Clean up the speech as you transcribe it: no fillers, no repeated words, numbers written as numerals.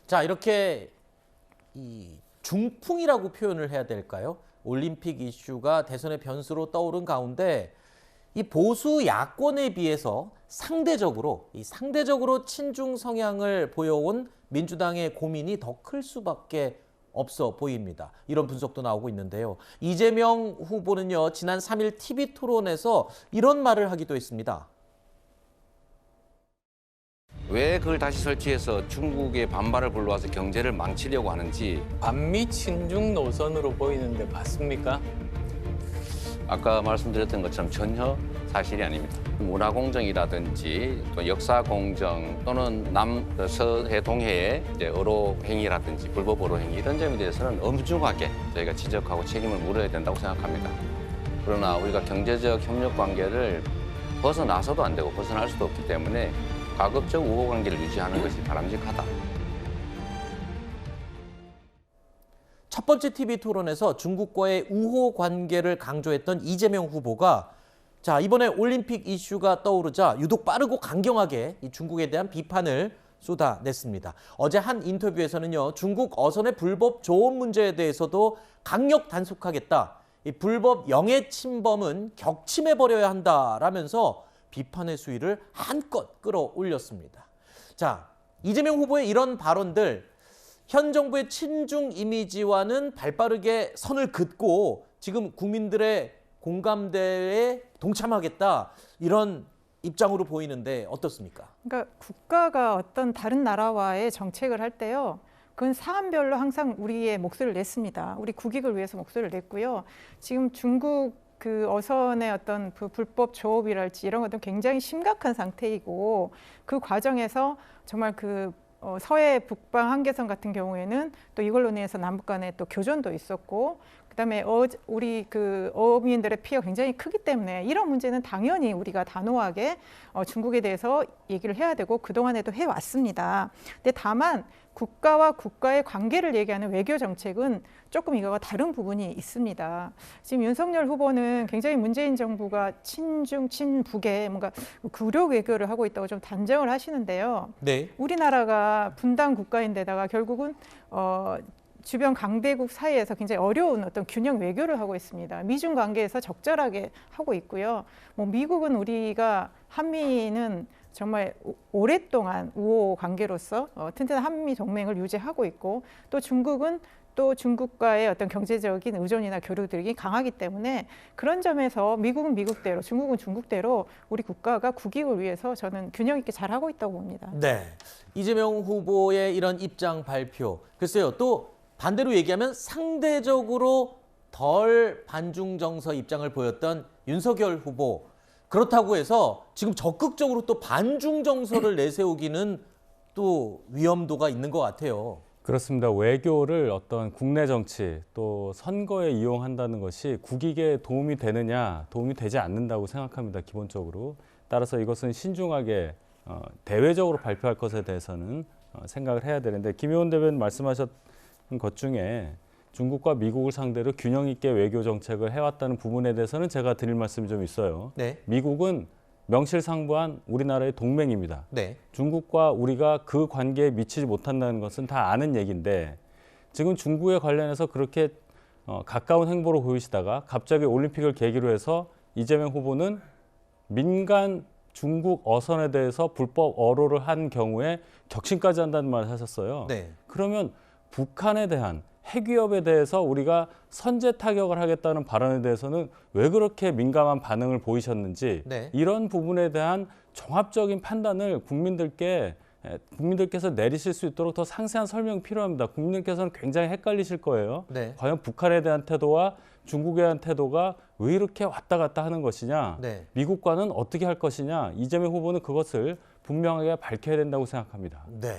자, 이렇게 이 중풍이라고 표현을 해야 될까요? 올림픽 이슈가 대선의 변수로 떠오른 가운데 이 보수 야권에 비해서 상대적으로 친중 성향을 보여온 민주당의 고민이 더 클 수밖에 없어 보입니다. 이런 분석도 나오고 있는데요. 이재명 후보는요, 지난 3일 TV 토론에서 이런 말을 하기도 했습니다. 왜 그걸 다시 설치해서 중국의 반발을 불러와서 경제를 망치려고 하는지. 반미 친중 노선으로 보이는데 맞습니까? 아까 말씀드렸던 것처럼 전혀 사실이 아닙니다. 문화공정이라든지 또 역사공정 또는 남서해 동해의 어로 행위라든지 불법 어로 행위 이런 점에 대해서는 엄중하게 저희가 지적하고 책임을 물어야 된다고 생각합니다. 그러나 우리가 경제적 협력 관계를 벗어나서도 안 되고 벗어날 수도 없기 때문에 가급적 우호 관계를 유지하는 것이 바람직하다. 첫 번째 TV 토론에서 중국과의 우호 관계를 강조했던 이재명 후보가 자, 이번에 올림픽 이슈가 떠오르자 유독 빠르고 강경하게 이 중국에 대한 비판을 쏟아냈습니다. 어제 한 인터뷰에서는요, 중국 어선의 불법 조업 문제에 대해서도 강력 단속하겠다. 이 불법 영해 침범은 격침해버려야 한다라면서 비판의 수위를 한껏 끌어올렸습니다. 자, 이재명 후보의 이런 발언들, 현 정부의 친중 이미지와는 발빠르게 선을 긋고 지금 국민들의 공감대에 동참하겠다, 이런 입장으로 보이는데 어떻습니까? 그러니까 국가가 어떤 다른 나라와의 정책을 할 때요, 그건 사안별로 항상 우리의 목소리를 냈습니다. 우리 국익을 위해서 목소리를 냈고요. 지금 중국 그 어선의 어떤 그 불법 조업이랄지 이런 것도 굉장히 심각한 상태이고, 그 과정에서 정말 그 서해 북방 한계선 같은 경우에는 또 이걸로 인해서 남북 간에 또 교전도 있었고, 그다음에 우리 그 어민들의 피해가 굉장히 크기 때문에 이런 문제는 당연히 우리가 단호하게 중국에 대해서 얘기를 해야 되고 그동안에도 해왔습니다. 근데 다만 국가와 국가의 관계를 얘기하는 외교 정책은 조금 이거와 다른 부분이 있습니다. 지금 윤석열 후보는 굉장히 문재인 정부가 친중, 친북에 뭔가 굴욕 외교를 하고 있다고 좀 단정을 하시는데요. 네. 우리나라가 분단 국가인데다가 결국은 주변 강대국 사이에서 굉장히 어려운 어떤 균형 외교를 하고 있습니다. 미중 관계에서 적절하게 하고 있고요. 뭐 미국은 우리가 한미는 정말 오랫동안 우호 관계로서 튼튼한 한미 동맹을 유지하고 있고, 또 중국은 또 중국과의 어떤 경제적인 의존이나 교류들이 강하기 때문에 그런 점에서 미국은 미국대로, 중국은 중국대로 우리 국가가 국익을 위해서 저는 균형 있게 잘하고 있다고 봅니다. 네. 이재명 후보의 이런 입장 발표. 글쎄요, 또 반대로 얘기하면 상대적으로 덜 반중 정서 입장을 보였던 윤석열 후보. 그렇다고 해서 지금 적극적으로 또 반중 정서를 내세우기는 또 위험도가 있는 것 같아요. 그렇습니다. 외교를 어떤 국내 정치 또 선거에 이용한다는 것이 국익에 도움이 되느냐, 도움이 되지 않는다고 생각합니다. 기본적으로. 따라서 이것은 신중하게 대외적으로 발표할 것에 대해서는 생각을 해야 되는데, 김효은 대변인 말씀하셨던 것 중에 중국과 미국을 상대로 균형 있게 외교 정책을 해왔다는 부분에 대해서는 제가 드릴 말씀이 좀 있어요. 네. 미국은 명실상부한 우리나라의 동맹입니다. 네. 중국과 우리가 그 관계에 미치지 못한다는 것은 다 아는 얘기인데, 지금 중국에 관련해서 그렇게 가까운 행보로 보이시다가 갑자기 올림픽을 계기로 해서 이재명 후보는 민간 중국 어선에 대해서 불법 어로를 한 경우에 격침까지 한다는 말을 하셨어요. 네. 그러면 북한에 대한 핵위협에 대해서 우리가 선제 타격을 하겠다는 발언에 대해서는 왜 그렇게 민감한 반응을 보이셨는지, 네. 이런 부분에 대한 종합적인 판단을 국민들께서 내리실 수 있도록 더 상세한 설명이 필요합니다. 국민들께서는 굉장히 헷갈리실 거예요. 네. 과연 북한에 대한 태도와 중국에 대한 태도가 왜 이렇게 왔다 갔다 하는 것이냐, 네. 미국과는 어떻게 할 것이냐, 이재명 후보는 그것을 분명하게 밝혀야 된다고 생각합니다. 네.